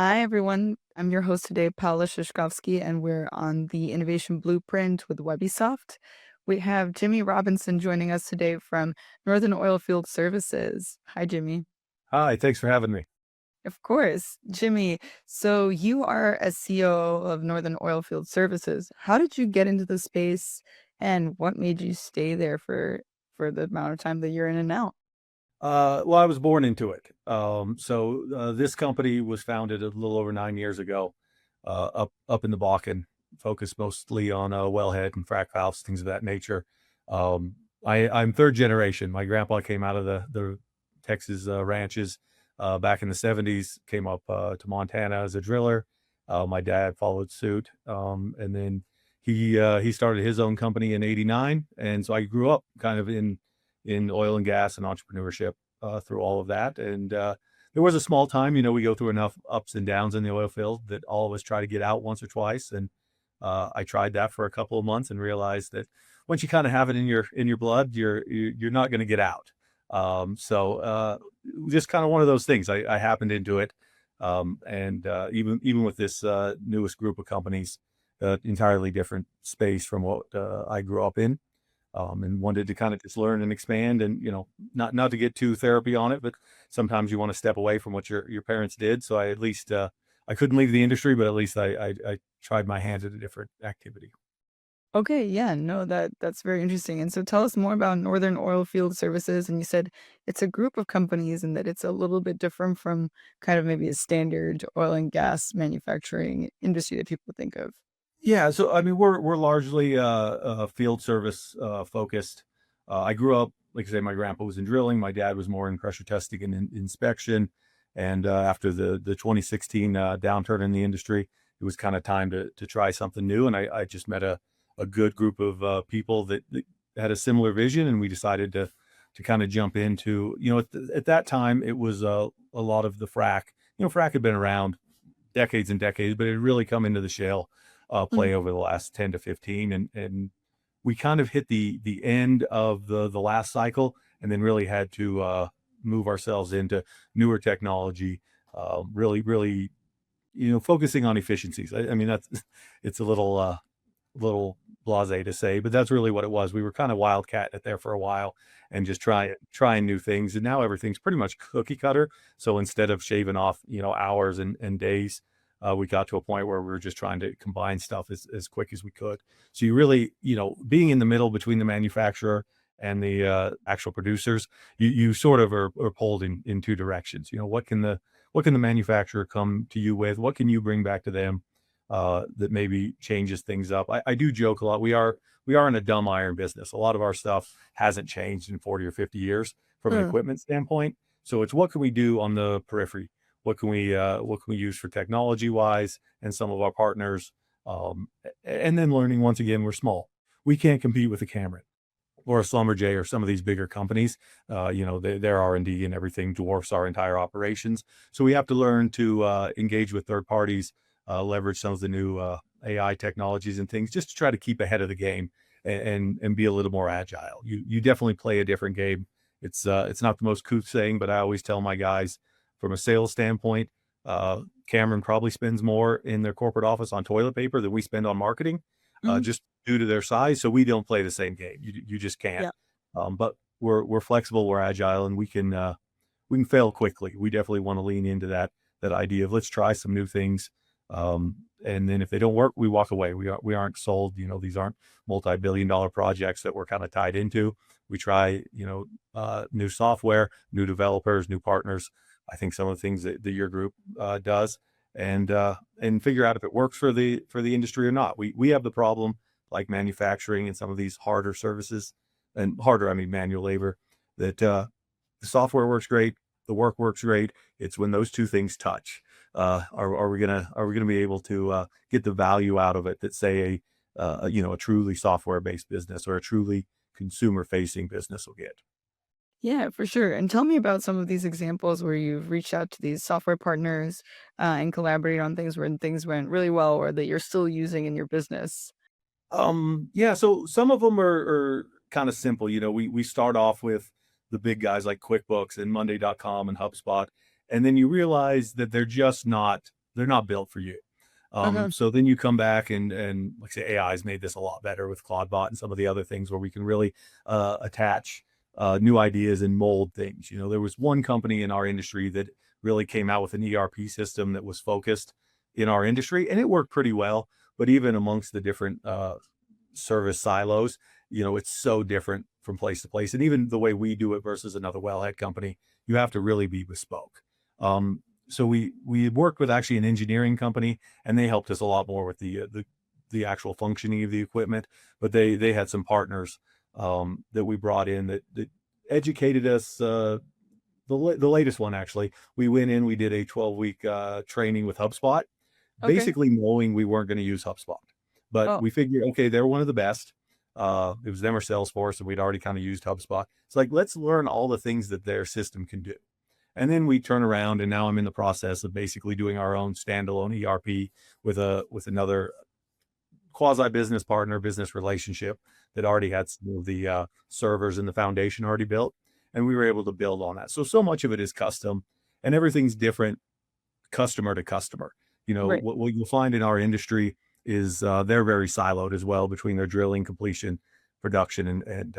Hi, everyone. I'm your host today, Paula Shishkovsky, and we're on the Innovation Blueprint with Webisoft. We have Jimmy Robinson joining us today from Northern Oilfield Services. Hi, Jimmy. Hi, thanks for having me. Of course. Jimmy, so you are a CEO of Northern Oilfield Services. How did you get into the space and what made you stay there for the amount of time that you're in and out? Well, I was born into it. This company was founded a little over 9 years ago, up in the Bakken, focused mostly on wellhead and frac valves, things of that nature. I'm third generation. My grandpa came out of the Texas ranches back in the 70s, came up to Montana as a driller. My dad followed suit, and then he started his own company in '89, and so I grew up kind of in oil and gas and entrepreneurship through all of that. And there was a small time, we go through enough ups and downs in the oil field that all of us try to get out once or twice. And I tried that for a couple of months and realized that once you kind of have it in your blood, you're not going to get out. Just kind of one of those things. I happened into it, and even with this newest group of companies, entirely different space from what I grew up in, and wanted to kind of just learn and expand, and not to get too therapy on it, but sometimes you want to step away from what your parents did. So I at least I couldn't leave the industry, but at least I tried my hand at a different activity. Okay, yeah, no, that's very interesting. And so tell us more about Northern Oilfield Services. And you said it's a group of companies and that it's a little bit different from kind of maybe a standard oil and gas manufacturing industry that people think of. Yeah, so I mean, we're largely field service focused. I grew up, like I say, my grandpa was in drilling, my dad was more in pressure testing and inspection. And after the 2016 downturn in the industry, it was kind of time to try something new. And I just met a good group of people that had a similar vision, and we decided to kind of jump into, at that time it was a lot of the frac. Frac had been around decades and decades, but it had really come into the shale Mm. play over the last 10 to 15. And we kind of hit the end of the last cycle, and then really had to move ourselves into newer technology, really, focusing on efficiencies. I mean, that's it's a little blasé to say, but that's really what it was. We were kind of wildcat it there for a while and just trying new things. And now everything's pretty much cookie cutter. So instead of shaving off, hours and days, we got to a point where we were just trying to combine stuff as quick as we could. So you really, being in the middle between the manufacturer and the actual producers, you sort of are pulled in two directions. What can the manufacturer come to you with? What can you bring back to them that maybe changes things up? I do joke a lot. We are in a dumb iron business. A lot of our stuff hasn't changed in 40 or 50 years from an Mm. equipment standpoint. So it's what can we do on the periphery? What can we use for technology wise and some of our partners? And then learning, once again, we're small. We can't compete with a Cameron or a Schlumberger or some of these bigger companies. Their R&D and everything dwarfs our entire operations. So we have to learn to engage with third parties, leverage some of the new AI technologies and things, just to try to keep ahead of the game and be a little more agile. You definitely play a different game. It's not the most couth saying, but I always tell my guys, from a sales standpoint, Cameron probably spends more in their corporate office on toilet paper than we spend on marketing, Mhm. just due to their size. So we don't play the same game. You just can't. Yeah. But we're flexible, we're agile, and we can fail quickly. We definitely want to lean into that idea of, let's try some new things. And then if they don't work, we walk away. We aren't sold. These aren't multi-billion-dollar projects that we're kind of tied into. We try, new software, new developers, new partners. I think some of the things that your group does, and figure out if it works for the industry or not. We have the problem, like manufacturing and some of these harder services, and harder, I mean manual labor, that the software works great, the work works great. It's when those two things touch, are we gonna be able to get the value out of it that, say, a truly software based business or a truly consumer facing business will get. Yeah, for sure. And tell me about some of these examples where you've reached out to these software partners and collaborated on things when things went really well or that you're still using in your business. Yeah, so some of them are kind of simple. We start off with the big guys like QuickBooks and Monday.com and HubSpot, and then you realize that they're they're not built for you. Okay. So then you come back and like I say, AI has made this a lot better with Claudebot and some of the other things where we can really attach new ideas and mold things. There was one company in our industry that really came out with an ERP system that was focused in our industry, and it worked pretty well. But even amongst the different service silos, it's so different from place to place. And even the way we do it versus another wellhead company, you have to really be bespoke. So we worked with actually an engineering company, and they helped us a lot more with the actual functioning of the equipment. But they had some partners that we brought in that educated us. The latest one actually, we went in, we did a 12-week training with HubSpot, Okay. basically knowing we weren't going to use HubSpot, but Oh, we figured, okay, they're one of the best. It was them or Salesforce, and we'd already kind of used HubSpot. It's like, let's learn all the things that their system can do. And then we turn around, and now I'm in the process of basically doing our own standalone ERP with another quasi business partner, business relationship that already had some of the servers and the foundation already built, and we were able to build on that. So much of it is custom, and everything's different customer to customer. right. What you'll find in our industry is they're very siloed as well between their drilling, completion, production, and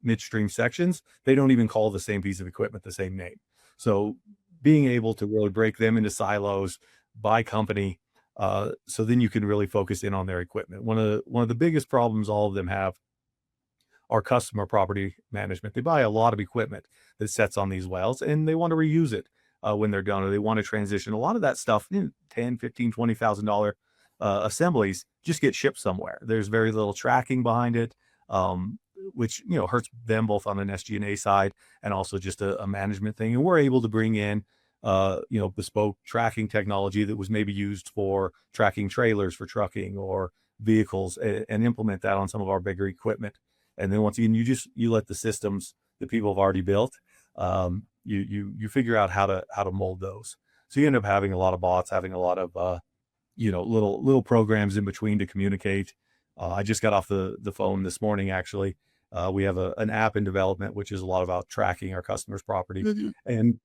midstream sections. They don't even call the same piece of equipment the same name. So being able to really break them into silos by company, so then you can really focus in on their equipment. One of the biggest problems all of them have are customer property management. They buy a lot of equipment that sets on these wells, and they want to reuse it when they're done, or they want to transition. A lot of that stuff, 10, 15, $20,000 assemblies just get shipped somewhere. There's very little tracking behind it, which, hurts them both on an SG&A side and also just a management thing. And we're able to bring in, bespoke tracking technology that was maybe used for tracking trailers for trucking or vehicles, and implement that on some of our bigger equipment. And then once again, you let the systems that people have already built, you figure out how to mold those. So you end up having a lot of bots, having a lot of little programs in between to communicate. I just got off the phone this morning actually. We have an app in development which is a lot about tracking our customers' property, Mhm. and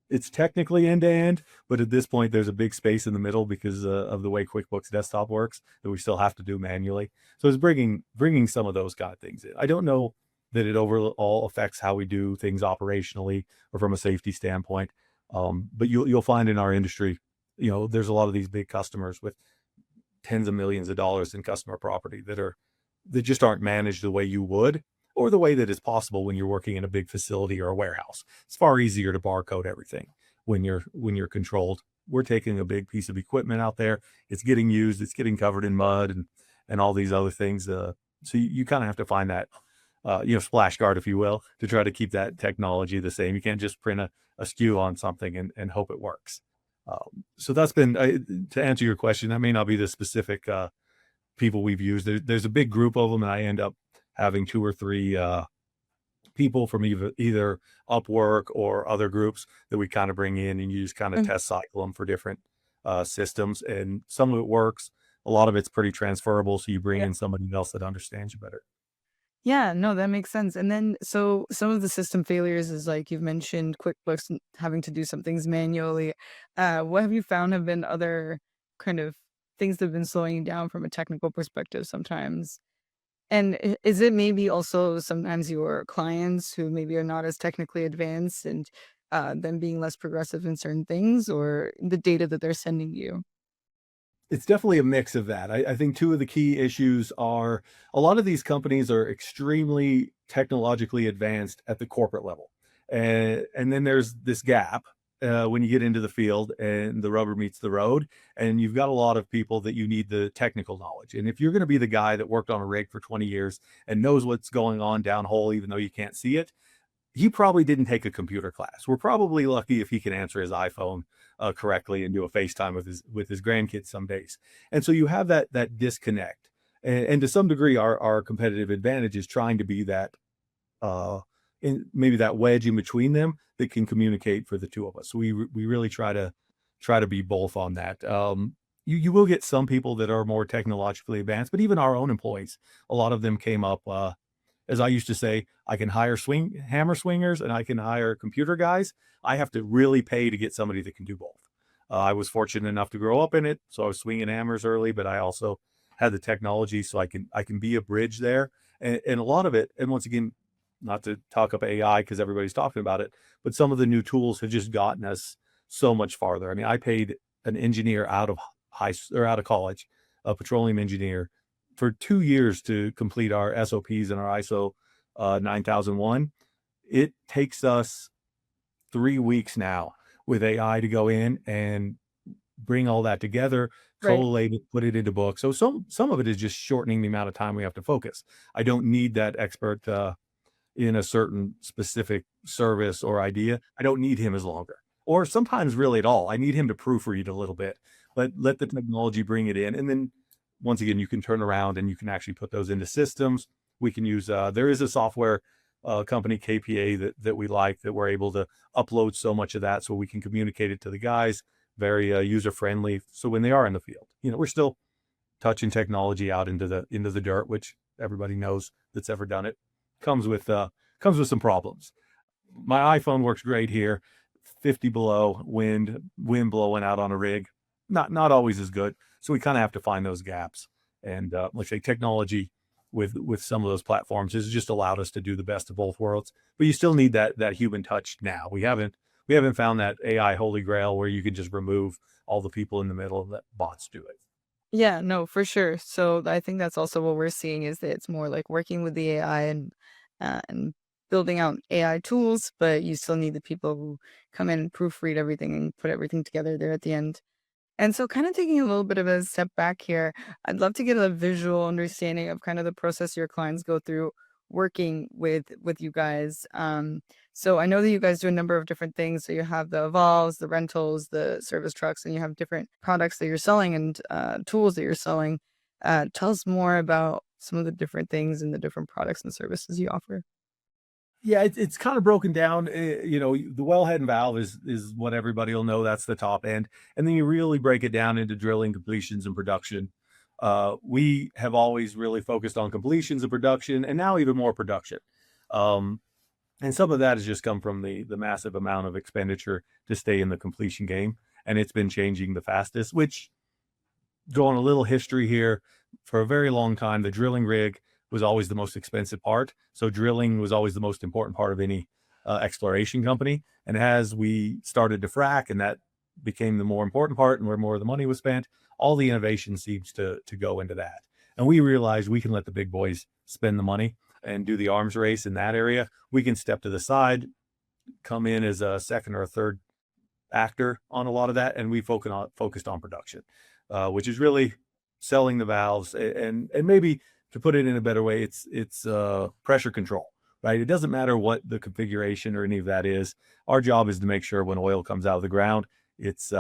it's technically end to end, but at this point, there's a big space in the middle because of the way QuickBooks Desktop works that we still have to do manually. So it's bringing some of those kind of things in. I don't know that it overall affects how we do things operationally or from a safety standpoint, but you'll find in our industry, there's a lot of these big customers with tens of millions of dollars in customer property that just aren't managed the way you would, or the way that is possible when you're working in a big facility or a warehouse. It's far easier to barcode everything when you're controlled. We're taking a big piece of equipment out there. It's getting used. It's getting covered in mud and all these other things. So you kind of have to find that splash guard, if you will, to try to keep that technology the same. You can't just print a SKU on something and hope it works. So that's been to answer your question. That may not be the specific people we've used. There's a big group of them, and I end up having two or three people from either Upwork or other groups that we kind of bring in, and you just kind of Mm. test cycle them for different systems. And some of it works. A lot of it's pretty transferable. So you bring Yeah. in somebody else that understands you better. Yeah, no, that makes sense. And then, so some of the system failures is like you've mentioned QuickBooks having to do some things manually. What have you found have been other kind of things that have been slowing you down from a technical perspective sometimes? And is it maybe also sometimes your clients who maybe are not as technically advanced and them being less progressive in certain things, or the data that they're sending you? It's definitely a mix of that. I think two of the key issues are a lot of these companies are extremely technologically advanced at the corporate level. And then there's this gap when you get into the field and the rubber meets the road, and you've got a lot of people that you need the technical knowledge. And if you're going to be the guy that worked on a rig for 20 years and knows what's going on downhole, even though you can't see it, he probably didn't take a computer class. We're probably lucky if he can answer his iPhone correctly and do a FaceTime with his grandkids some days. And so you have that disconnect, and to some degree, our competitive advantage is trying to be that uh, in maybe that wedge in between them that can communicate for the two of us. So we really try to be both on that. You will get some people that are more technologically advanced, but even our own employees, a lot of them came up. As I used to say, I can hire hammer swingers and I can hire computer guys. I have to really pay to get somebody that can do both. I was fortunate enough to grow up in it, so I was swinging hammers early, but I also had the technology, so I can be a bridge there. And a lot of it, and once again, not to talk up AI because everybody's talking about it, but some of the new tools have just gotten us so much farther. I mean, I paid an engineer out of out of college, a petroleum engineer, for 2 years to complete our SOPs and our ISO 9001. It takes us 3 weeks now with AI to go in and bring all that together, Right. collate it, put it into books. So some of it is just shortening the amount of time we have to focus. I don't need that expert in a certain specific service or idea. I don't need him as longer, or sometimes really at all. I need him to proofread a little bit, but let the technology bring it in. And then once again, you can turn around and you can actually put those into systems. We can use, there is a software company, KPA, that we like, that we're able to upload so much of that so we can communicate it to the guys, very user friendly. So when they are in the field, we're still touching technology out into the dirt, which everybody knows that's ever done it comes with some problems. My iPhone works great here. 50 below, wind blowing out on a rig, not always as good. So we kind of have to find those gaps. And like I say, technology with some of those platforms has just allowed us to do the best of both worlds. But you still need that human touch now. We haven't found that AI holy grail where you can just remove all the people in the middle and let bots do it. Yeah, no, for sure. So I think that's also what we're seeing is that it's more like working with the AI and building out AI tools, but you still need the people who come in and proofread everything and put everything together there at the end. And so kind of taking a little bit of a step back here, I'd love to get a visual understanding of kind of the process your clients go through working with you guys. So I know that you guys do a number of different things. So you have the evolves, the rentals, the service trucks, and you have different products that you're selling and tools that you're selling. Tell us more about some of the different things and the different products and services you offer. Yeah, it's kind of broken down. The wellhead and valve is what everybody will know. That's the top end, and then you really break it down into drilling, completions, and production. We have always really focused on completions and production, and now even more production. Um, and some of that has just come from the massive amount of expenditure to stay in the completion game, and it's been changing the fastest. Which, going a little history here, for a very long time, the drilling rig was always the most expensive part. So drilling was always the most important part of any exploration company. And as we started to frack, and that became the more important part, and where more of the money was spent, all the innovation seems to go into that. And we realized we can let the big boys spend the money and do the arms race in that area. We can step to the side, come in as a second or a third actor on a lot of that, and we focused on production, which is really selling the valves, and maybe, to put it in a better way, it's pressure control, right? It doesn't matter what the configuration or any of that is. Our job is to make sure when oil comes out of the ground, it's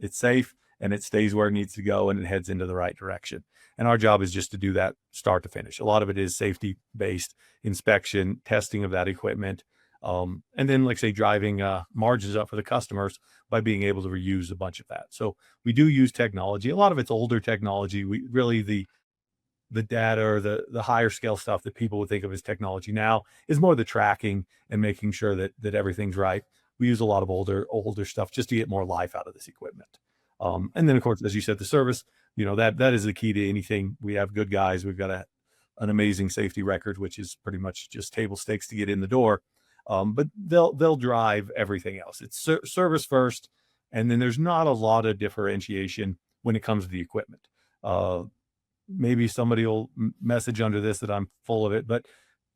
safe and it stays where it needs to go and it heads into the right direction. And our job is just to do that start to finish. A lot of it is safety based inspection, testing of that equipment, and then, like say, driving margins up for the customers by being able to reuse a bunch of that. So we do use technology. A lot of it's older technology. We really, the data or the higher scale stuff that people would think of as technology now is more the tracking and making sure that everything's right. We use a lot of older stuff just to get more life out of this equipment. And then, of course, as you said, the service, that is the key to anything. We have good guys. We've got an amazing safety record, which is pretty much just table stakes to get in the door. But they'll drive everything else. It's service first, and then there's not a lot of differentiation when it comes to the equipment. Uh, Maybe somebody will message under this that I'm full of it, but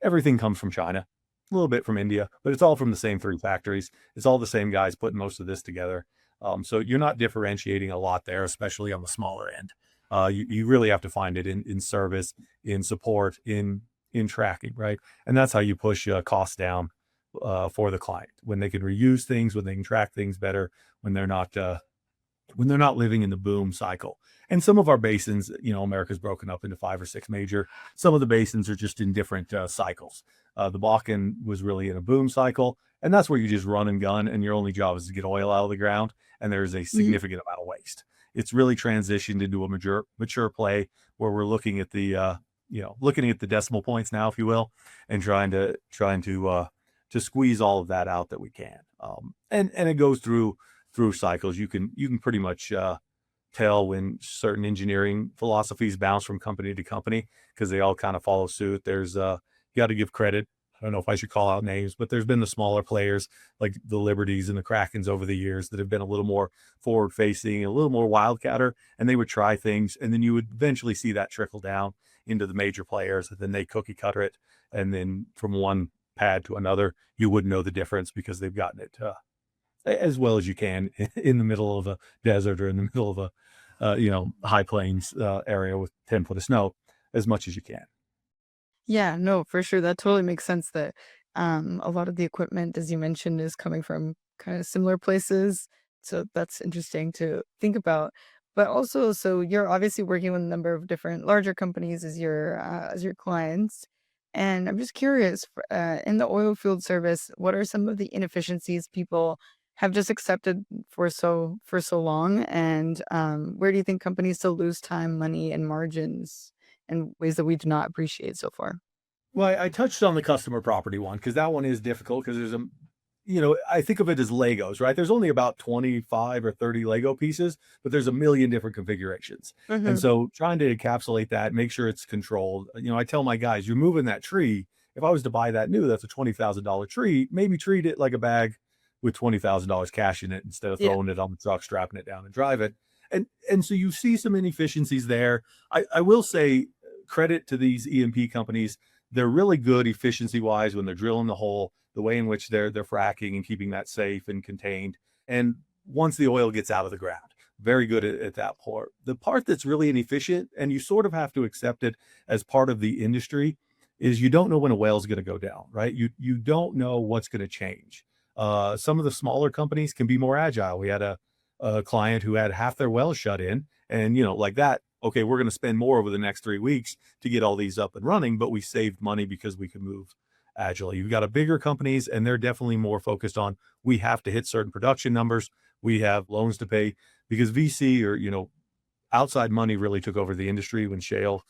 everything comes from China, a little bit from India, but it's all from the same three factories. It's all the same guys putting most of this together. So you're not differentiating a lot there, especially on the smaller end. You really have to find it in service, in support, in tracking, right? And that's how you push costs down for the client, when they can reuse things, when they can track things better, when they're not living in the boom cycle. And some of our basins, America's broken up into 5 or 6 major. Some of the basins are just in different cycles. The Bakken was really in a boom cycle, and that's where you just run and gun, and your only job is to get oil out of the ground, and there's a Mhm. significant amount of waste. It's really transitioned into a mature play where we're looking at the decimal points now, if you will, and trying to squeeze all of that out that we can. And it goes through through cycles, you can pretty much tell when certain engineering philosophies bounce from company to company because they all kind of follow suit. There's you got to give credit. I don't know if I should call out names, but there's been the smaller players like the Liberties and the Krakens over the years that have been a little more forward facing, a little more wildcatter, and they would try things, and then you would eventually see that trickle down into the major players, and then they cookie cutter it, and then from one pad to another, you wouldn't know the difference because they've gotten it as well as you can in the middle of a desert or in the middle of a high plains area with 10 foot of snow as much as you can. Yeah, no, for sure. That totally makes sense that a lot of the equipment, as you mentioned, is coming from kind of similar places. So that's interesting to think about. But also, so you're obviously working with a number of different larger companies as your clients. And I'm just curious, in the oil field service, what are some of the inefficiencies people have just accepted for so long? And where do you think companies still lose time, money, and margins in ways that we do not appreciate so far? Well, I touched on the customer property one because that one is difficult because there's I think of it as Legos, right? There's only about 25 or 30 Lego pieces, but there's a million different configurations. And Mhm. so trying to encapsulate that, make sure it's controlled. I tell my guys, you're moving that tree. If I was to buy that new, that's a $20,000 tree, maybe treat it like a bag with $20,000 cash in it instead of Yeah. throwing it on the truck, strapping it down and drive it. And so you see some inefficiencies there. I will say credit to these E&P companies. They're really good efficiency wise when they're drilling the hole, the way in which they're fracking and keeping that safe and contained. And once the oil gets out of the ground, very good at that part. The part that's really inefficient, and you sort of have to accept it as part of the industry, is you don't know when a well is going to go down, right? You don't know what's going to change. Some of the smaller companies can be more agile. We had a client who had half their wells shut in, and like that. Okay, we're going to spend more over the next 3 weeks to get all these up and running, but we saved money because we could move agilely. You've got a bigger companies, and they're definitely more focused on we have to hit certain production numbers. We have loans to pay because VC or outside money really took over the industry when shale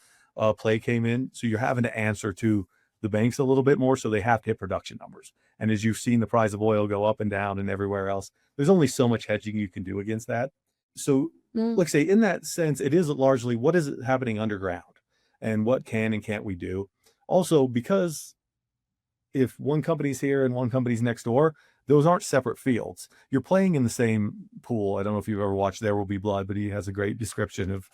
play came in. So you're having to answer to the banks a little bit more, so they have to hit production numbers. And as you've seen the price of oil go up and down and everywhere else, there's only so much hedging you can do against that. So, Mm, like I say, in that sense, it is largely what is happening underground and what can and can't we do. Also, because if one company's here and one company's next door, those aren't separate fields. You're playing in the same pool. I don't know if you've ever watched There Will Be Blood, but he has a great description of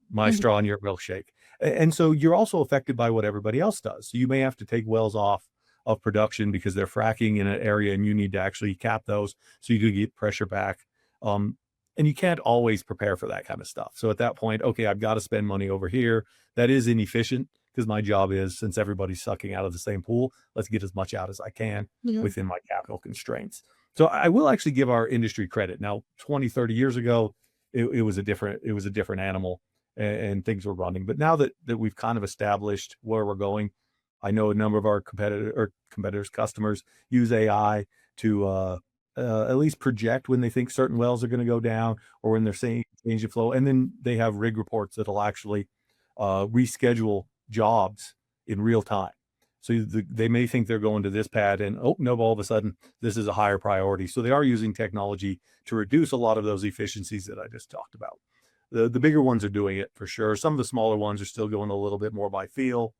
my mhm. straw and your milkshake. And so you're also affected by what everybody else does. So you may have to take wells off of production because they're fracking in an area and you need to actually cap those so you do get pressure back. Um, and you can't always prepare for that kind of stuff. So at that point, okay, I've got to spend money over here. That is inefficient because my job is, since everybody's sucking out of the same pool, let's get as much out as I can Yeah. within my capital constraints. So I will actually give our industry credit. Now, 20, 30 years ago, it was a different animal and things were running. But now that we've kind of established where we're going, I know a number of our competitors, customers use AI to at least project when they think certain wells are going to go down or when they're saying change of flow, and then they have rig reports that'll actually reschedule jobs in real time. So they may think they're going to this pad, and oh no, all of a sudden this is a higher priority. So they are using technology to reduce a lot of those efficiencies that I just talked about. The bigger ones are doing it for sure. Some of the smaller ones are still going a little bit more by feel.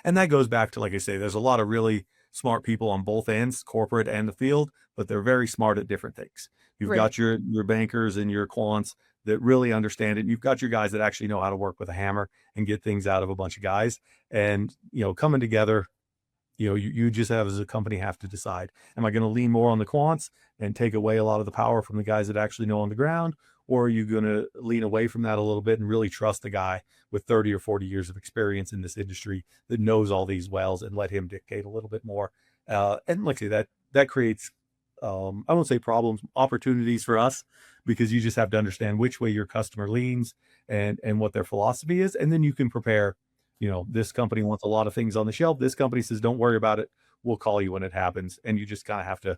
And that goes back to, like I say, there's a lot of really smart people on both ends, corporate and the field, but they're very smart at different things. You've Right. got your bankers and your quants that really understand it. And you've got your guys that actually know how to work with a hammer and get things out of a bunch of guys. And coming together, you just have as a company have to decide, am I going to lean more on the quants and take away a lot of the power from the guys that actually know on the ground? Or are you going to lean away from that a little bit and really trust the guy with 30 or 40 years of experience in this industry that knows all these wells and let him dictate a little bit more? And like I say, that creates, I won't say problems, opportunities for us, because you just have to understand which way your customer leans and what their philosophy is. And then you can prepare. This company wants a lot of things on the shelf. This company says, don't worry about it. We'll call you when it happens. And you just kind of have to,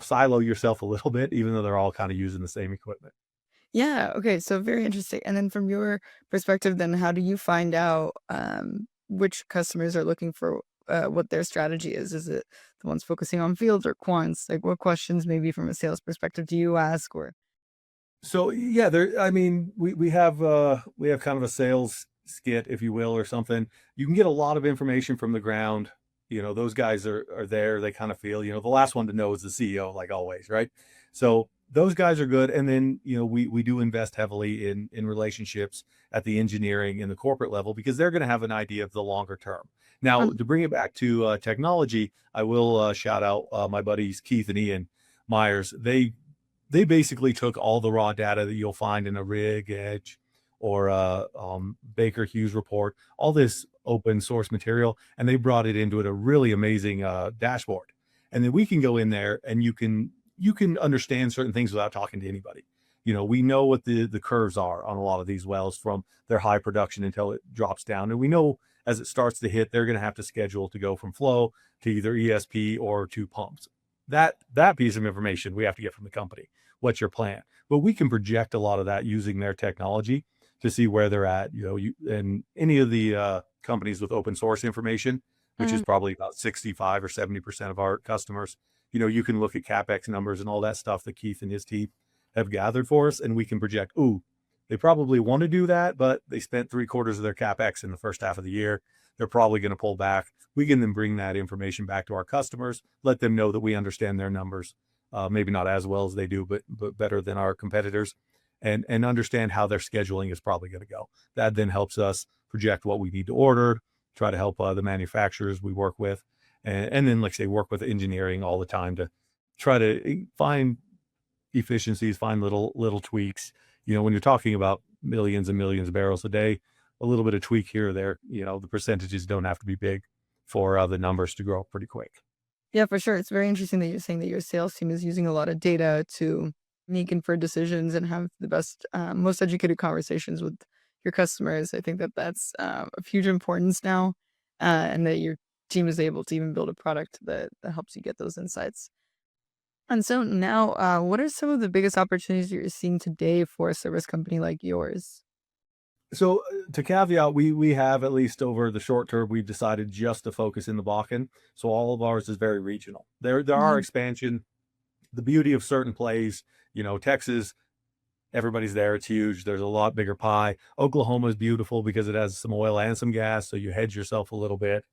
silo yourself a little bit, even though they're all kind of using the same equipment. Yeah, okay, so very interesting. And then from your perspective, then how do you find out which customers are looking for what their strategy is. Is it the ones focusing on fields or quants? Like, what questions maybe from a sales perspective do you ask? Or So yeah, I mean, we have kind of a sales skit, if you will, or something. You can get a lot of information from the ground. Those guys are there. They kind of feel, the last one to know is the CEO, like always, right? So those guys are good. And then, we do invest heavily in relationships at the engineering and the corporate level because they're going to have an idea of the longer term. Now, to bring it back to technology, I will shout out my buddies Keith and Ian Myers. They basically took all the raw data that you'll find in a rig edge or a Baker Hughes report, all this open source material, and they brought it into a really amazing dashboard. And then we can go in there and you can understand certain things without talking to anybody. We know what the curves are on a lot of these wells from their high production until it drops down. And we know as it starts to hit, they're going to have to schedule to go from flow to either ESP or to pumps. That piece of information we have to get from the company. What's your plan? But we can project a lot of that using their technology to see where they're at. And any of the companies with open source information, which is Mhm. probably about 65 or 70% of our customers, you can look at CapEx numbers and all that stuff that Keith and his team have gathered for us, and we can project, ooh, they probably want to do that, but they spent 3/4 of their CapEx in the first half of the year. They're probably going to pull back. We can then bring that information back to our customers, let them know that we understand their numbers, maybe not as well as they do, but better than our competitors, and understand how their scheduling is probably going to go. That then helps us project what we need to order, try to help the manufacturers we work with, and then, like I say, work with engineering all the time to try to find efficiencies, find little tweaks. When you're talking about millions and millions of barrels a day, a little bit of tweak here or there, the percentages don't have to be big for the numbers to grow pretty quick. Yeah, for sure. It's very interesting that you're saying that your sales team is using a lot of data to make informed decisions and have the best, most educated conversations with your customers. I think that that's of huge importance now, and that your team is able to even build a product that helps you get those insights. And so now, what are some of the biggest opportunities you're seeing today for a service company like yours? So to caveat, we have at least over the short term, we've decided just to focus in the Bakken. So all of ours is very regional. There are Mhm. expansion. The beauty of certain plays, Texas, everybody's there. It's huge. There's a lot bigger pie. Oklahoma is beautiful because it has some oil and some gas, so you hedge yourself a little bit.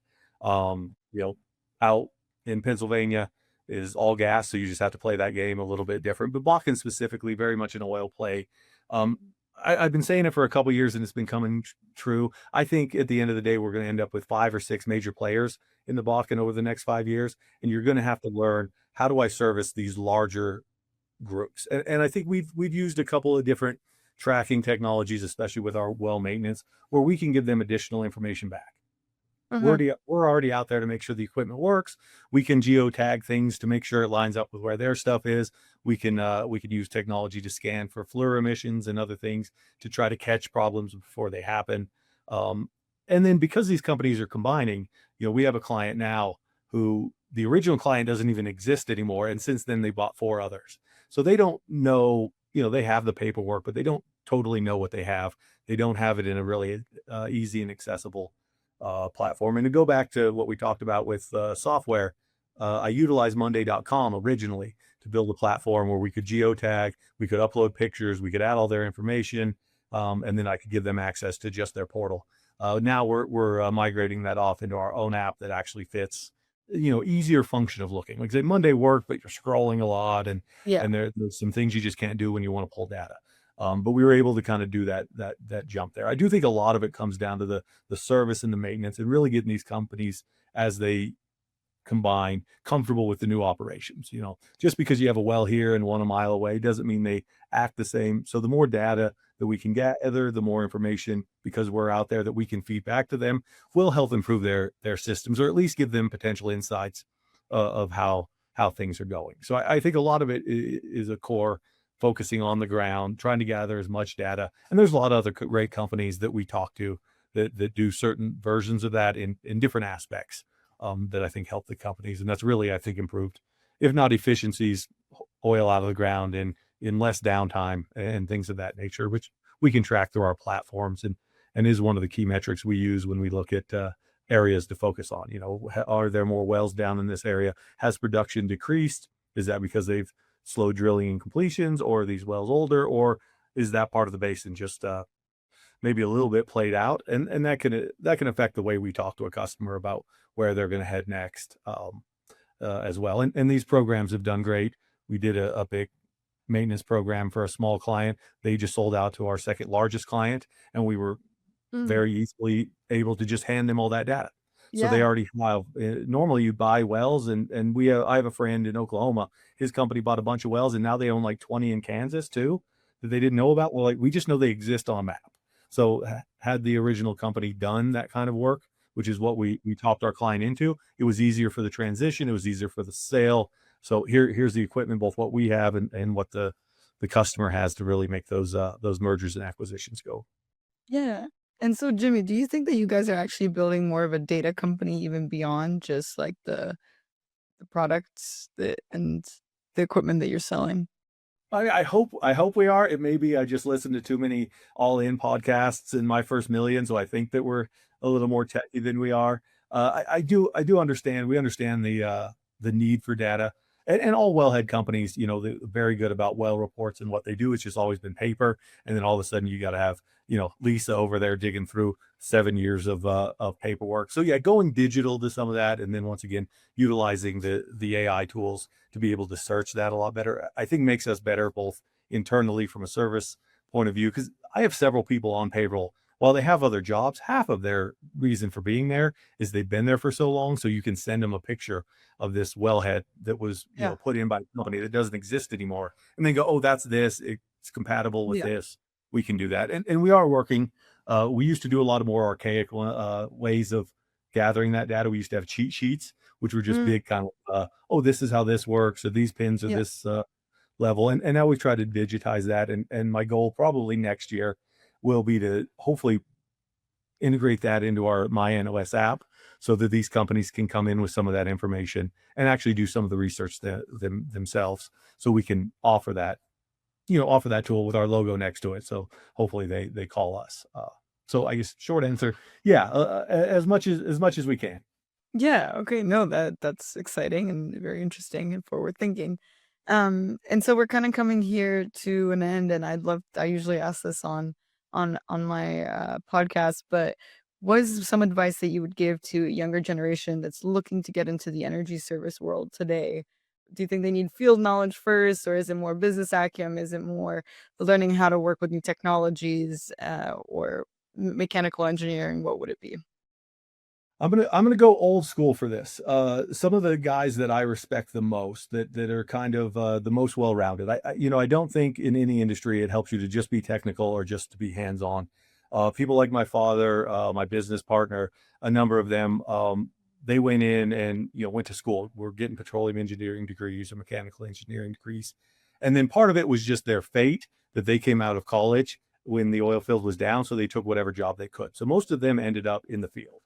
Out in Pennsylvania is all gas, so you just have to play that game a little bit different. But Bakken specifically, very much an oil play. Um, I've been saying it for a couple years, and it's been coming true. I think at the end of the day, we're going to end up with 5 or 6 major players in the Bakken over the next 5 years, and you're going to have to learn how do I service these larger groups. And I think we've used a couple of different tracking technologies, especially with our well maintenance, where we can give them additional information back. Mhm. We're already out there to make sure the equipment works. We can geotag things to make sure it lines up with where their stuff is. We can use technology to scan for FLIR emissions and other things to try to catch problems before they happen. Um, and then because these companies are combining, we have a client now who the original client doesn't even exist anymore, and since then they bought 4 others. So they don't know, they have the paperwork, but they don't totally know what they have. They don't have it in a really easy and accessible platform. And to go back to what we talked about with software, I utilized Monday.com originally to build a platform where we could geotag, we could upload pictures, we could add all their information, and then I could give them access to just their portal. Now we're migrating that off into our own app that actually fits, easier function of looking. Like say Monday worked, but you're scrolling a lot, and Yeah. there's some things you just can't do when you want to pull data. But we were able to kind of do that jump there. I do think a lot of it comes down to the service and the maintenance, and really getting these companies as they combine comfortable with the new operations. Just because you have a well here and one a mile away doesn't mean they act the same. So the more data that we can gather, the more information, because we're out there, that we can feed back to them, will help improve their systems, or at least give them potential insights of how things are going. So I think a lot of it is a core focusing on the ground, trying to gather as much data. And there's a lot of other great companies that we talk to that do certain versions of that in different aspects, that I think help the companies. And that's really, I think, improved, if not efficiencies, oil out of the ground in less downtime and things of that nature, which we can track through our platforms, and is one of the key metrics we use when we look at areas to focus on. Are there more wells down in this area? Has production decreased? Is that because they've slowed drilling and completions, or are these wells older, or is that part of the basin just maybe a little bit played out? And that can affect the way we talk to a customer about where they're going to head next, as well. And these programs have done great. We did a big maintenance program for a small client. They just sold out to our second largest client, and we were Mm, very easily able to just hand them all that data. So they yeah. already have. Normally, you buy wells, and I have a friend in Oklahoma. His company bought a bunch of wells, and now they own like 20 in Kansas too that they didn't know about. Well, like we just know they exist on a map. So had the original company done that kind of work, which is what we talked our client into, it was easier for the transition. It was easier for the sale. So here's the equipment, both what we have and what the customer has to really make those mergers and acquisitions go. Yeah. And so, Jimmy, do you think that you guys are actually building more of a data company even beyond just like the products that and the equipment that you're selling? I hope we are. It may be I just listened to too many all-in podcasts in my first million, so I think that we're a little more techy than we are. I do understand. We understand the need for data, and all wellhead companies, they're very good about well reports and what they do. It's just always been paper, and then all of a sudden you got to have Lisa over there digging through 7 years of paperwork. So yeah, going digital to some of that, and then once again utilizing the AI tools to be able to search that a lot better, I think makes us better both internally from a service point of view. Because I have several people on payroll. While they have other jobs, half of their reason for being there is they've been there for so long. So you can send them a picture of this wellhead that was, Yeah. put in by a company that doesn't exist anymore. And then go, oh, that's this. It's compatible with Yeah. this. We can do that. And we are working. We used to do a lot of more archaic ways of gathering that data. We used to have cheat sheets, which were just Mm, big kind of, oh, this is how this works, or these pins are yeah. this level. And now we try to digitize that. And my goal probably next year will be to hopefully integrate that into our MyNOS app so that these companies can come in with some of that information and actually do some of the research themselves, so we can offer that tool with our logo next to it. So hopefully they call us. So I guess short answer, yeah, as much as we can. Yeah, okay, no, that's exciting and very interesting and forward thinking. And so we're kind of coming here to an end, and I usually ask this on my podcast, but what is some advice that you would give to a younger generation that's looking to get into the energy service world today? Do you think they need field knowledge first, or is it more business acumen? Is it more learning how to work with new technologies, or mechanical engineering? What would it be? I'm gonna go old school for this. Some of the guys that I respect the most, that are kind of the most well-rounded. I don't think in any industry it helps you to just be technical or just to be hands-on. People like my father, my business partner, a number of them, they went in and went to school. We're getting petroleum engineering degrees or mechanical engineering degrees, and then part of it was just their fate that they came out of college when the oil field was down, so they took whatever job they could. So most of them ended up in the field.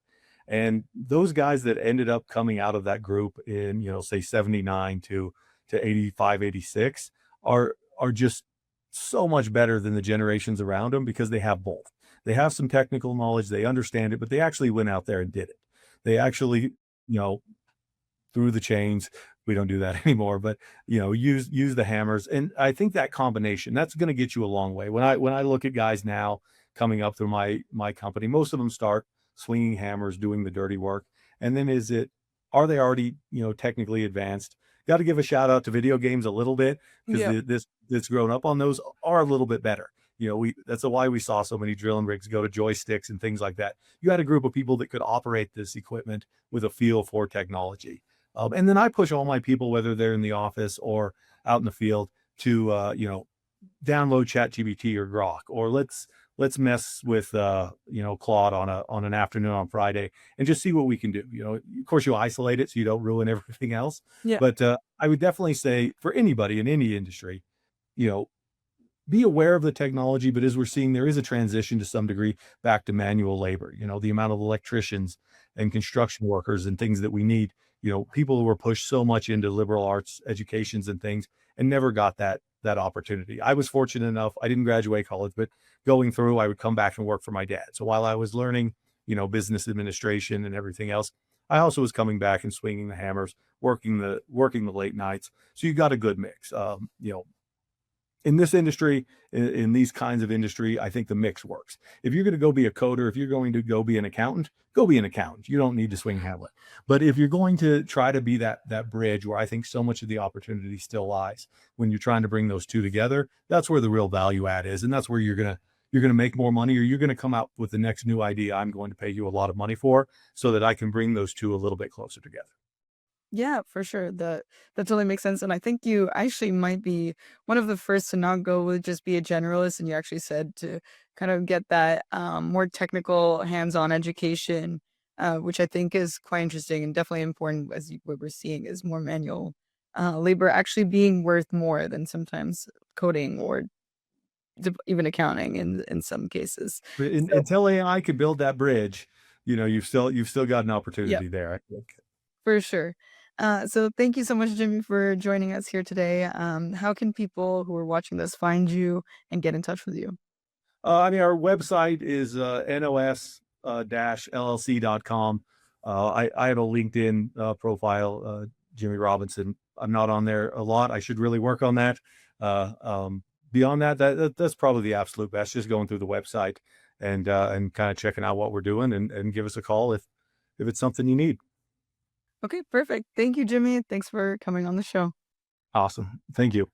And those guys that ended up coming out of that group in, say 79 to 85, 86 are just so much better than the generations around them because they have both. They have some technical knowledge, they understand it, but they actually went out there and did it. They actually, through the chains. We don't do that anymore, but use the hammers. And I think that combination, that's going to get you a long way. When I look at guys now coming up through my company, most of them start swinging hammers, doing the dirty work. And then are they already, technically advanced? Got to give a shout out to video games a little bit because Yeah. this that's grown up on those are a little bit better. That's why we saw so many drilling rigs go to joysticks and things like that. You had a group of people that could operate this equipment with a feel for technology. And then I push all my people, whether they're in the office or out in the field, to download ChatGPT or Grok, or let's mess with Claude on an afternoon on Friday and just see what we can do. Of course, you isolate it so you don't ruin everything else. Yeah. But I would definitely say for anybody in any industry, you know, be aware of the technology, but as we're seeing, there is a transition to some degree back to manual labor. The amount of electricians and construction workers and things that we need. People who were pushed so much into liberal arts educations and things and never got that opportunity. I was fortunate enough. I didn't graduate college, but going through, I would come back and work for my dad. So while I was learning, business administration and everything else. I also was coming back and swinging the hammers, working the late nights. So you got a good mix. In this industry, in these kinds of industry, I think the mix works. If you're going to go be a coder, if you're going to go be an accountant, go be an accountant. You don't need to swing hamlet. But if you're going to try to be that bridge where I think so much of the opportunity still lies, when you're trying to bring those two together, that's where the real value add is, and that's where you're gonna make more money, or you're gonna come out with the next new idea I'm going to pay you a lot of money for, so that I can bring those two a little bit closer together. Yeah, for sure. That totally makes sense. And I think you actually might be one of the first to not go with just be a generalist. And you actually said to kind of get that more technical, hands-on education, which I think is quite interesting and definitely important. What we're seeing is more manual labor actually being worth more than sometimes coding or even accounting in some cases. But So, until AI could build that bridge, you've still got an yeah. opportunity there, I think. For sure. So thank you so much, Jimmy, for joining us here today. How can people who are watching this find you and get in touch with you? I mean, our website is nos llc.com. I have a LinkedIn profile, Jimmy Robinson. I'm not on there a lot. I should really work on that. Uh, um, Beyond that, that's probably the absolute best. Just going through the website and kind of checking out what we're doing, and give us a call if it's something you need. Okay, perfect. Thank you, Jimmy. Thanks for coming on the show. Awesome. Thank you.